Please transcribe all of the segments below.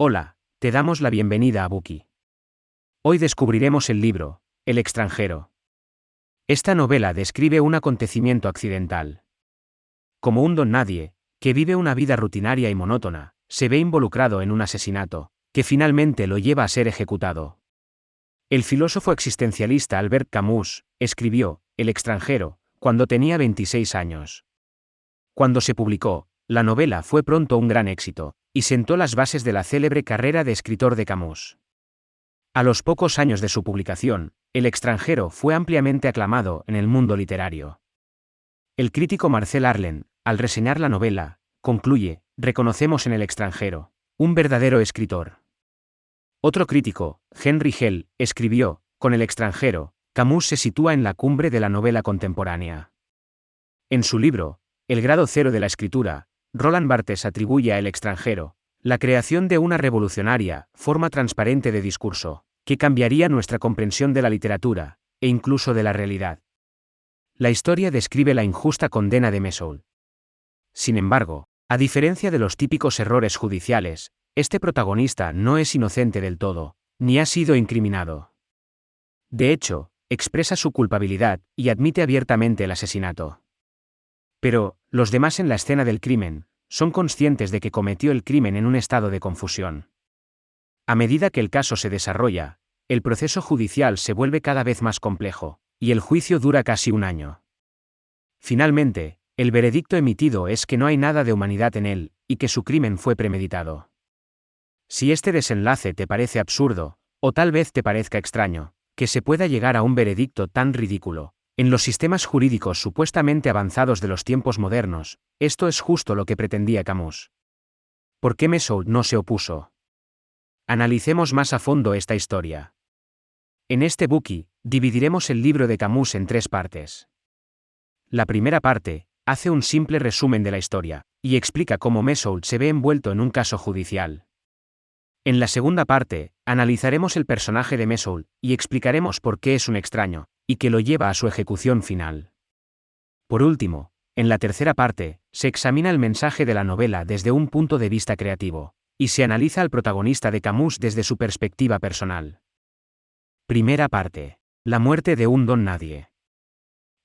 Hola, te damos la bienvenida a Buki. Hoy descubriremos el libro, El extranjero. Esta novela describe un acontecimiento accidental. Como un don nadie, que vive una vida rutinaria y monótona, se ve involucrado en un asesinato, que finalmente lo lleva a ser ejecutado. El filósofo existencialista Albert Camus escribió El extranjero cuando tenía 26 años. Cuando se publicó, la novela fue pronto un gran éxito, y sentó las bases de la célebre carrera de escritor de Camus. A los pocos años de su publicación, El extranjero fue ampliamente aclamado en el mundo literario. El crítico Marcel Arlen, al reseñar la novela, concluye: reconocemos en El extranjero un verdadero escritor. Otro crítico, Henry Hell, escribió: con El extranjero, Camus se sitúa en la cumbre de la novela contemporánea. En su libro, El grado cero de la escritura, Roland Barthes atribuye a El extranjero la creación de una revolucionaria forma transparente de discurso, que cambiaría nuestra comprensión de la literatura, e incluso de la realidad. La historia describe la injusta condena de Mesoul. Sin embargo, a diferencia de los típicos errores judiciales, este protagonista no es inocente del todo, ni ha sido incriminado. De hecho, expresa su culpabilidad y admite abiertamente el asesinato. Pero, los demás en la escena del crimen, son conscientes de que cometió el crimen en un estado de confusión. A medida que el caso se desarrolla, el proceso judicial se vuelve cada vez más complejo, y el juicio dura casi un año. Finalmente, el veredicto emitido es que no hay nada de humanidad en él, y que su crimen fue premeditado. Si este desenlace te parece absurdo, o tal vez te parezca extraño, que se pueda llegar a un veredicto tan ridículo, en los sistemas jurídicos supuestamente avanzados de los tiempos modernos, esto es justo lo que pretendía Camus. ¿Por qué Mesoul no se opuso? Analicemos más a fondo esta historia. En este Buki, dividiremos el libro de Camus en 3 partes. La primera parte hace un simple resumen de la historia, y explica cómo Mesoul se ve envuelto en un caso judicial. En la segunda parte, analizaremos el personaje de Mesoul, y explicaremos por qué es un extraño, y que lo lleva a su ejecución final. Por último, en la tercera parte, se examina el mensaje de la novela desde un punto de vista creativo, y se analiza al protagonista de Camus desde su perspectiva personal. Primera parte. La muerte de un don nadie.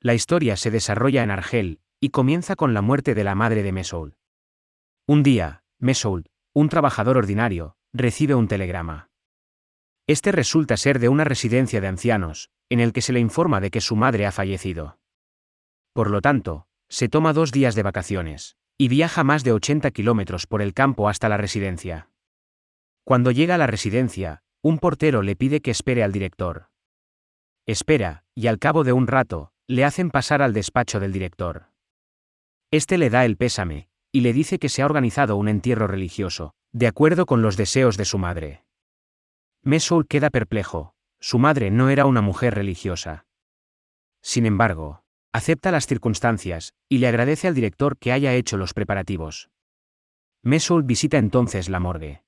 La historia se desarrolla en Argel, y comienza con la muerte de la madre de Mesoul. Un día, Mesoul, un trabajador ordinario, recibe un telegrama. Este resulta ser de una residencia de ancianos, en el que se le informa de que su madre ha fallecido. Por lo tanto, se toma 2 días de vacaciones, y viaja más de 80 kilómetros por el campo hasta la residencia. Cuando llega a la residencia, un portero le pide que espere al director. Espera, y al cabo de un rato, le hacen pasar al despacho del director. Este le da el pésame, y le dice que se ha organizado un entierro religioso, de acuerdo con los deseos de su madre. Mesoul queda perplejo: su madre no era una mujer religiosa. Sin embargo, acepta las circunstancias, y le agradece al director que haya hecho los preparativos. Mesoul visita entonces la morgue.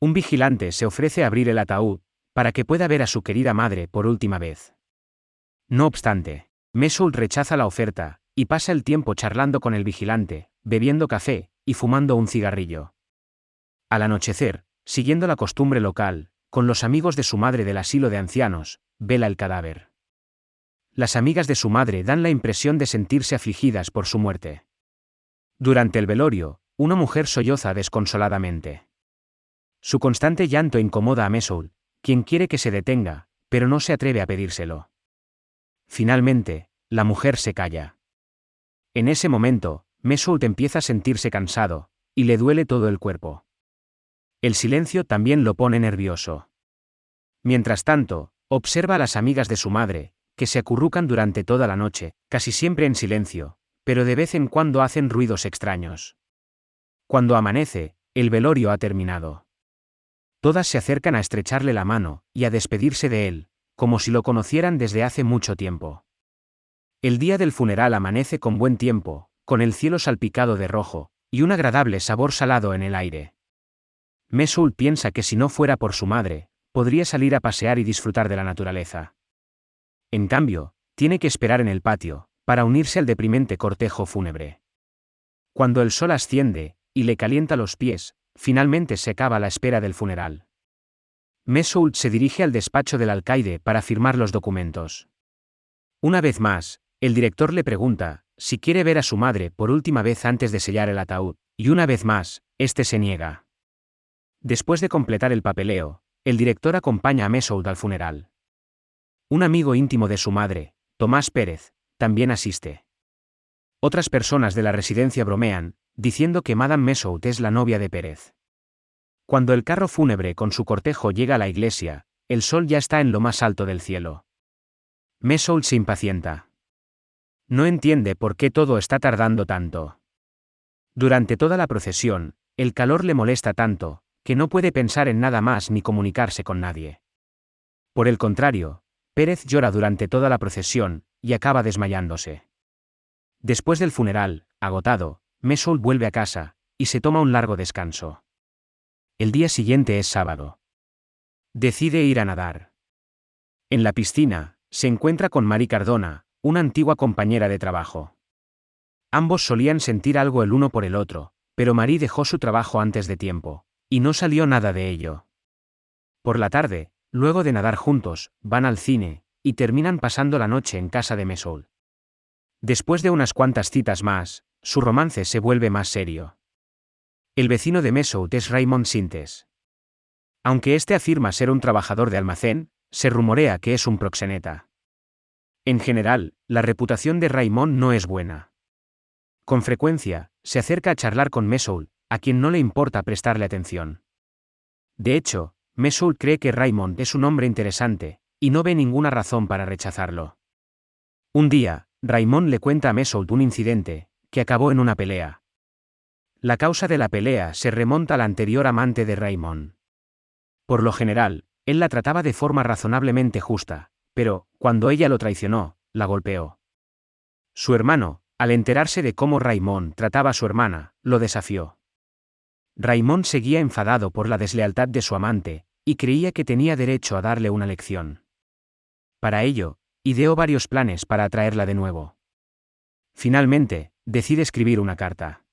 Un vigilante se ofrece a abrir el ataúd, para que pueda ver a su querida madre por última vez. No obstante, Mesoul rechaza la oferta, y pasa el tiempo charlando con el vigilante, bebiendo café, y fumando un cigarrillo. Al anochecer, siguiendo la costumbre local, con los amigos de su madre del asilo de ancianos, vela el cadáver. Las amigas de su madre dan la impresión de sentirse afligidas por su muerte. Durante el velorio, una mujer solloza desconsoladamente. Su constante llanto incomoda a Mesoul, quien quiere que se detenga, pero no se atreve a pedírselo. Finalmente, la mujer se calla. En ese momento, Mesoul empieza a sentirse cansado, y le duele todo el cuerpo. El silencio también lo pone nervioso. Mientras tanto, observa a las amigas de su madre, que se acurrucan durante toda la noche, casi siempre en silencio, pero de vez en cuando hacen ruidos extraños. Cuando amanece, el velorio ha terminado. Todas se acercan a estrecharle la mano, y a despedirse de él, como si lo conocieran desde hace mucho tiempo. El día del funeral amanece con buen tiempo, con el cielo salpicado de rojo, y un agradable sabor salado en el aire. Mesoul piensa que si no fuera por su madre, podría salir a pasear y disfrutar de la naturaleza. En cambio, tiene que esperar en el patio, para unirse al deprimente cortejo fúnebre. Cuando el sol asciende, y le calienta los pies, finalmente se acaba la espera del funeral. Mesoult se dirige al despacho del alcaide para firmar los documentos. Una vez más, el director le pregunta si quiere ver a su madre por última vez antes de sellar el ataúd, y una vez más, este se niega. Después de completar el papeleo, el director acompaña a Mesoult al funeral. Un amigo íntimo de su madre, Tomás Pérez, también asiste. Otras personas de la residencia bromean, diciendo que Madame Mesoult es la novia de Pérez. Cuando el carro fúnebre con su cortejo llega a la iglesia, el sol ya está en lo más alto del cielo. Mesoult se impacienta. No entiende por qué todo está tardando tanto. Durante toda la procesión, el calor le molesta tanto, que no puede pensar en nada más ni comunicarse con nadie. Por el contrario, Pérez llora durante toda la procesión, y acaba desmayándose. Después del funeral, agotado, Mesoult vuelve a casa, y se toma un largo descanso. El día siguiente es sábado. Decide ir a nadar. En la piscina, se encuentra con Marie Cardona, una antigua compañera de trabajo. Ambos solían sentir algo el uno por el otro, pero Marie dejó su trabajo antes de tiempo, y no salió nada de ello. Por la tarde, luego de nadar juntos, van al cine, y terminan pasando la noche en casa de Mesoult. Después de unas cuantas citas más, su romance se vuelve más serio. El vecino de Mesoult es Raymond Sintes. Aunque este afirma ser un trabajador de almacén, se rumorea que es un proxeneta. En general, la reputación de Raymond no es buena. Con frecuencia, se acerca a charlar con Mesoult, a quien no le importa prestarle atención. De hecho, Mesoult cree que Raymond es un hombre interesante, y no ve ninguna razón para rechazarlo. Un día, Raymond le cuenta a Mesoult un incidente, que acabó en una pelea. La causa de la pelea se remonta al anterior amante de Raymond. Por lo general, él la trataba de forma razonablemente justa, pero, cuando ella lo traicionó, la golpeó. Su hermano, al enterarse de cómo Raymond trataba a su hermana, lo desafió. Raymond seguía enfadado por la deslealtad de su amante, y creía que tenía derecho a darle una lección. Para ello, ideó varios planes para atraerla de nuevo. Finalmente, decide escribir una carta.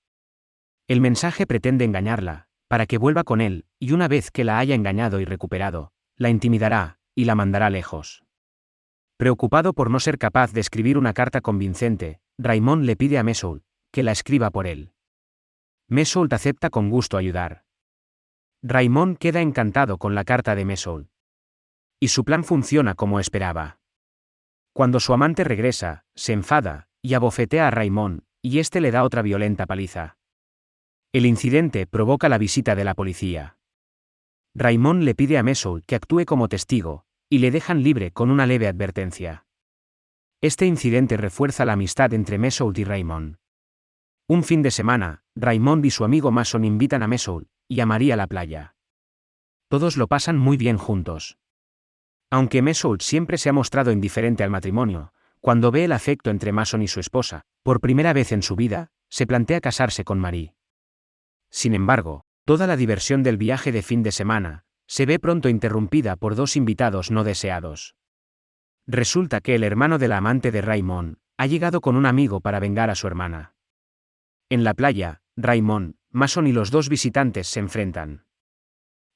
El mensaje pretende engañarla, para que vuelva con él, y una vez que la haya engañado y recuperado, la intimidará, y la mandará lejos. Preocupado por no ser capaz de escribir una carta convincente, Raymond le pide a Mesoult que la escriba por él. Mesoult acepta con gusto ayudar. Raymond queda encantado con la carta de Mesoult. Y su plan funciona como esperaba. Cuando su amante regresa, se enfada, y abofetea a Raymond, y éste le da otra violenta paliza. El incidente provoca la visita de la policía. Raymond le pide a Mesoult que actúe como testigo, y le dejan libre con una leve advertencia. Este incidente refuerza la amistad entre Mesoult y Raymond. Un fin de semana, Raymond y su amigo Mason invitan a Mesoult y a Marie a la playa. Todos lo pasan muy bien juntos. Aunque Mesoult siempre se ha mostrado indiferente al matrimonio, cuando ve el afecto entre Mason y su esposa, por primera vez en su vida, se plantea casarse con Marie. Sin embargo, toda la diversión del viaje de fin de semana se ve pronto interrumpida por dos invitados no deseados. Resulta que el hermano de la amante de Raymond ha llegado con un amigo para vengar a su hermana. En la playa, Raymond, Mason y los dos visitantes se enfrentan.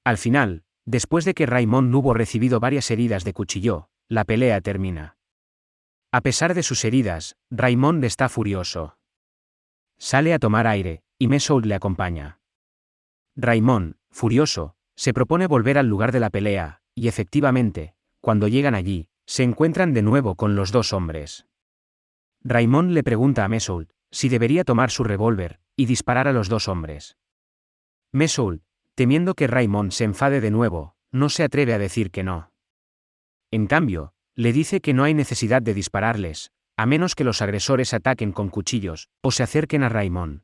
Al final, después de que Raymond hubo recibido varias heridas de cuchillo, la pelea termina. A pesar de sus heridas, Raymond está furioso. Sale a tomar aire, y Mesoult le acompaña. Raymond, furioso, se propone volver al lugar de la pelea, y efectivamente, cuando llegan allí, se encuentran de nuevo con los dos hombres. Raymond le pregunta a Mesoult si debería tomar su revólver y disparar a los dos hombres. Mesoult, temiendo que Raymond se enfade de nuevo, no se atreve a decir que no. En cambio, le dice que no hay necesidad de dispararles, a menos que los agresores ataquen con cuchillos o se acerquen a Raymond.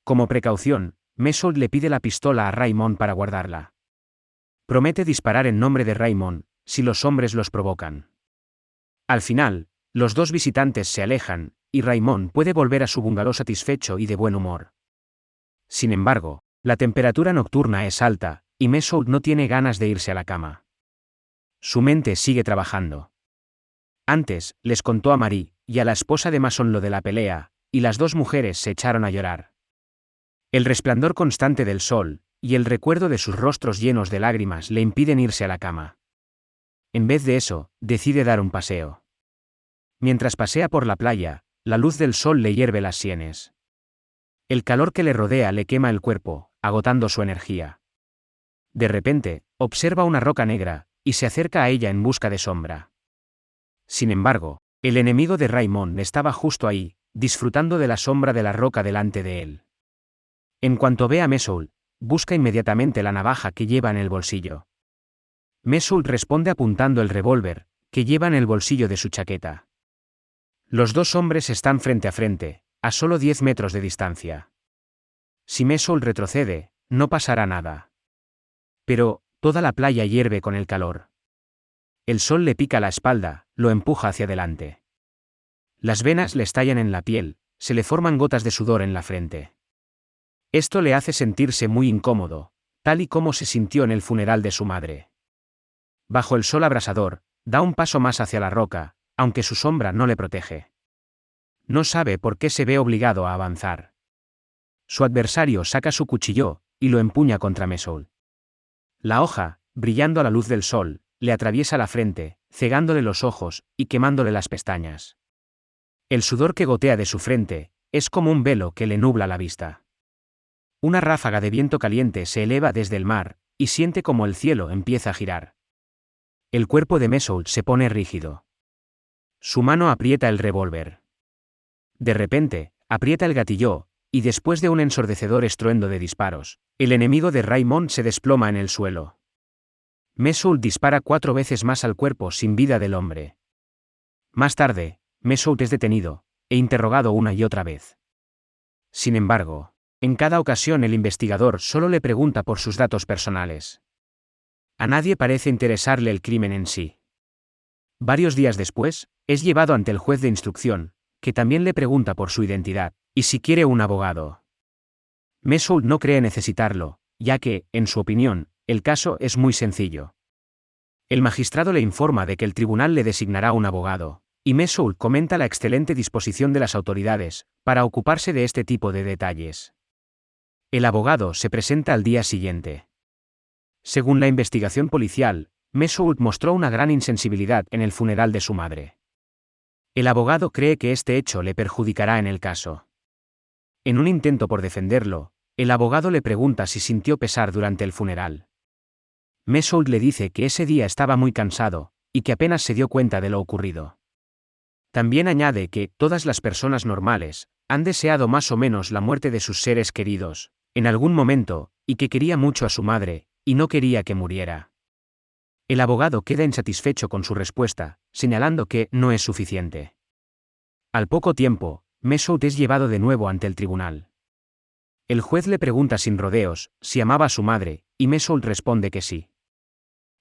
Como precaución, Mesoult le pide la pistola a Raymond para guardarla. Promete disparar en nombre de Raymond si los hombres los provocan. Al final, los dos visitantes se alejan, y Raymond puede volver a su bungalow satisfecho y de buen humor. Sin embargo, la temperatura nocturna es alta, y Mesoult no tiene ganas de irse a la cama. Su mente sigue trabajando. Antes, les contó a Marie y a la esposa de Mason lo de la pelea, y las dos mujeres se echaron a llorar. El resplandor constante del sol y el recuerdo de sus rostros llenos de lágrimas le impiden irse a la cama. En vez de eso, decide dar un paseo. Mientras pasea por la playa, la luz del sol le hierve las sienes. El calor que le rodea le quema el cuerpo, agotando su energía. De repente, observa una roca negra, y se acerca a ella en busca de sombra. Sin embargo, el enemigo de Raymond estaba justo ahí, disfrutando de la sombra de la roca delante de él. En cuanto ve a Mesoul, busca inmediatamente la navaja que lleva en el bolsillo. Mesoul responde apuntando el revólver, que lleva en el bolsillo de su chaqueta. Los dos hombres están frente a frente, a solo 10 metros de distancia. Si Mesoul retrocede, no pasará nada. Pero, toda la playa hierve con el calor. El sol le pica la espalda, lo empuja hacia adelante. Las venas le estallan en la piel, se le forman gotas de sudor en la frente. Esto le hace sentirse muy incómodo, tal y como se sintió en el funeral de su madre. Bajo el sol abrasador, da un paso más hacia la roca, aunque su sombra no le protege. No sabe por qué se ve obligado a avanzar. Su adversario saca su cuchillo, y lo empuña contra Mesoul. La hoja, brillando a la luz del sol, le atraviesa la frente, cegándole los ojos, y quemándole las pestañas. El sudor que gotea de su frente, es como un velo que le nubla la vista. Una ráfaga de viento caliente se eleva desde el mar, y siente como el cielo empieza a girar. El cuerpo de Mesoul se pone rígido. Su mano aprieta el revólver. De repente, aprieta el gatillo, y después de un ensordecedor estruendo de disparos, el enemigo de Raymond se desploma en el suelo. Mesoul dispara 4 veces más al cuerpo sin vida del hombre. Más tarde, Mesoul es detenido, e interrogado una y otra vez. Sin embargo, en cada ocasión el investigador solo le pregunta por sus datos personales. A nadie parece interesarle el crimen en sí. Varios días después, es llevado ante el juez de instrucción, que también le pregunta por su identidad, y si quiere un abogado. Mesoul no cree necesitarlo, ya que, en su opinión, el caso es muy sencillo. El magistrado le informa de que el tribunal le designará un abogado, y Mesoul comenta la excelente disposición de las autoridades para ocuparse de este tipo de detalles. El abogado se presenta al día siguiente. Según la investigación policial, Mesoul mostró una gran insensibilidad en el funeral de su madre. El abogado cree que este hecho le perjudicará en el caso. En un intento por defenderlo, el abogado le pregunta si sintió pesar durante el funeral. Mesoul le dice que ese día estaba muy cansado, y que apenas se dio cuenta de lo ocurrido. También añade que todas las personas normales han deseado más o menos la muerte de sus seres queridos, en algún momento, y que quería mucho a su madre, y no quería que muriera. El abogado queda insatisfecho con su respuesta, señalando que no es suficiente. Al poco tiempo, Mesoul es llevado de nuevo ante el tribunal. El juez le pregunta sin rodeos si amaba a su madre, y Mesoul responde que sí.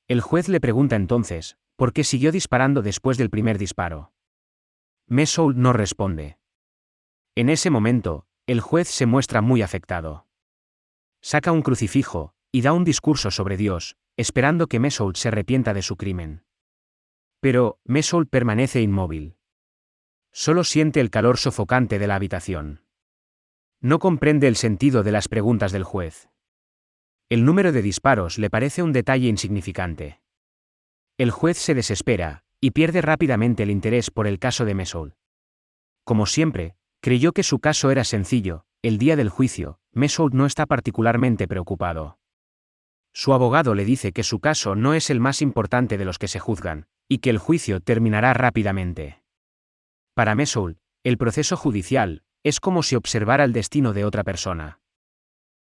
El juez le pregunta entonces, ¿por qué siguió disparando después del primer disparo? Mesoul no responde. En ese momento, el juez se muestra muy afectado. Saca un crucifijo, y da un discurso sobre Dios, esperando que Mesoul se arrepienta de su crimen. Pero, Mesoul permanece inmóvil. Solo siente el calor sofocante de la habitación. No comprende el sentido de las preguntas del juez. El número de disparos le parece un detalle insignificante. El juez se desespera, y pierde rápidamente el interés por el caso de Mesoul. Como siempre, creyó que su caso era sencillo. El día del juicio, Mesoul no está particularmente preocupado. Su abogado le dice que su caso no es el más importante de los que se juzgan, y que el juicio terminará rápidamente. Para Mesoul, el proceso judicial es como si observara el destino de otra persona.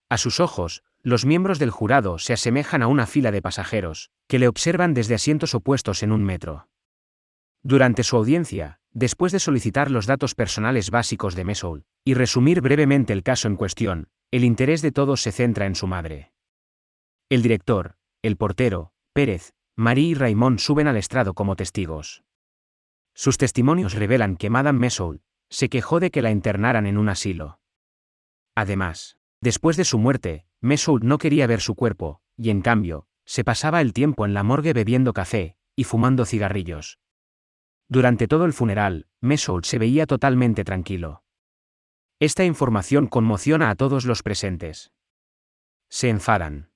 A sus ojos, los miembros del jurado se asemejan a una fila de pasajeros, que le observan desde asientos opuestos en un metro. Durante su audiencia, después de solicitar los datos personales básicos de Mesoul, y resumir brevemente el caso en cuestión, el interés de todos se centra en su madre. El director, el portero, Pérez, Marie y Raymond suben al estrado como testigos. Sus testimonios revelan que Madame Mesoul se quejó de que la internaran en un asilo. Además, después de su muerte, Mesoul no quería ver su cuerpo, y en cambio, se pasaba el tiempo en la morgue bebiendo café y fumando cigarrillos. Durante todo el funeral, Mesoul se veía totalmente tranquilo. Esta información conmociona a todos los presentes. se enfadan.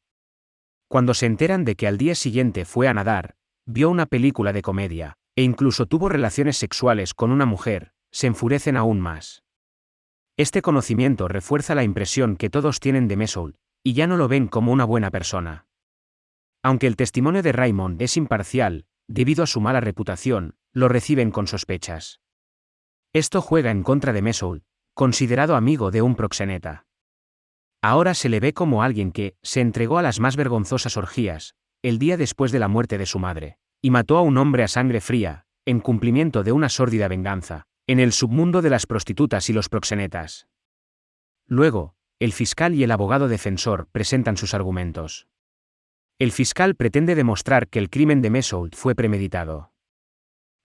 Cuando se enteran de que al día siguiente fue a nadar, vio una película de comedia, e incluso tuvo relaciones sexuales con una mujer, se enfurecen aún más. Este conocimiento refuerza la impresión que todos tienen de Messoud, y ya no lo ven como una buena persona. Aunque el testimonio de Raymond es imparcial, debido a su mala reputación, lo reciben con sospechas. Esto juega en contra de Messoud, considerado amigo de un proxeneta. Ahora se le ve como alguien que se entregó a las más vergonzosas orgías, el día después de la muerte de su madre, y mató a un hombre a sangre fría, en cumplimiento de una sórdida venganza, en el submundo de las prostitutas y los proxenetas. Luego, el fiscal y el abogado defensor presentan sus argumentos. El fiscal pretende demostrar que el crimen de Messoud fue premeditado.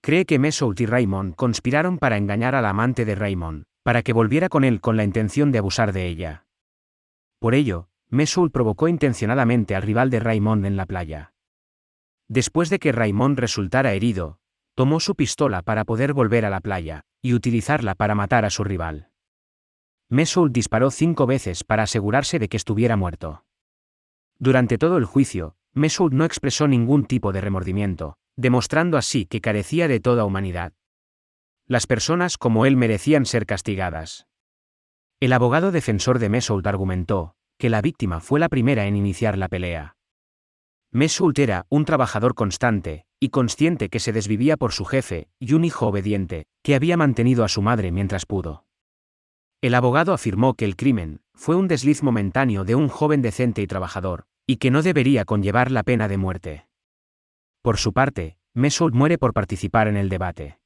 Cree que Messoud y Raymond conspiraron para engañar a la amante de Raymond, para que volviera con él con la intención de abusar de ella. Por ello, Messoud provocó intencionadamente al rival de Raymond en la playa. Después de que Raymond resultara herido, tomó su pistola para poder volver a la playa, y utilizarla para matar a su rival. Messoud disparó 5 veces para asegurarse de que estuviera muerto. Durante todo el juicio, Messoud no expresó ningún tipo de remordimiento, demostrando así que carecía de toda humanidad. Las personas como él merecían ser castigadas. El abogado defensor de Messoud argumentó que la víctima fue la primera en iniciar la pelea. Messoud era un trabajador constante, y consciente que se desvivía por su jefe y un hijo obediente, que había mantenido a su madre mientras pudo. El abogado afirmó que el crimen fue un desliz momentáneo de un joven decente y trabajador, y que no debería conllevar la pena de muerte. Por su parte, Messoud muere por participar en el debate.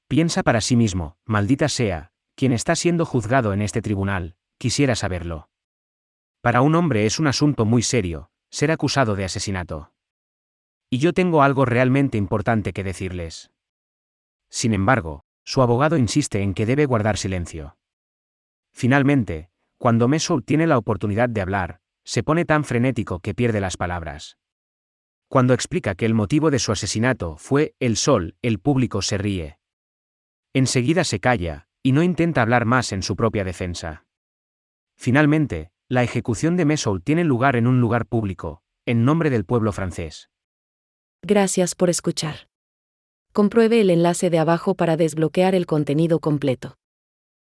Piensa para sí mismo, maldita sea, quien está siendo juzgado en este tribunal, quisiera saberlo. Para un hombre es un asunto muy serio, ser acusado de asesinato. Y yo tengo algo realmente importante que decirles. Sin embargo, su abogado insiste en que debe guardar silencio. Finalmente, cuando Messoud tiene la oportunidad de hablar, se pone tan frenético que pierde las palabras. Cuando explica que el motivo de su asesinato fue el sol, el público se ríe. Enseguida se calla, y no intenta hablar más en su propia defensa. Finalmente, la ejecución de Messoud tiene lugar en un lugar público, en nombre del pueblo francés. Gracias por escuchar. Compruebe el enlace de abajo para desbloquear el contenido completo.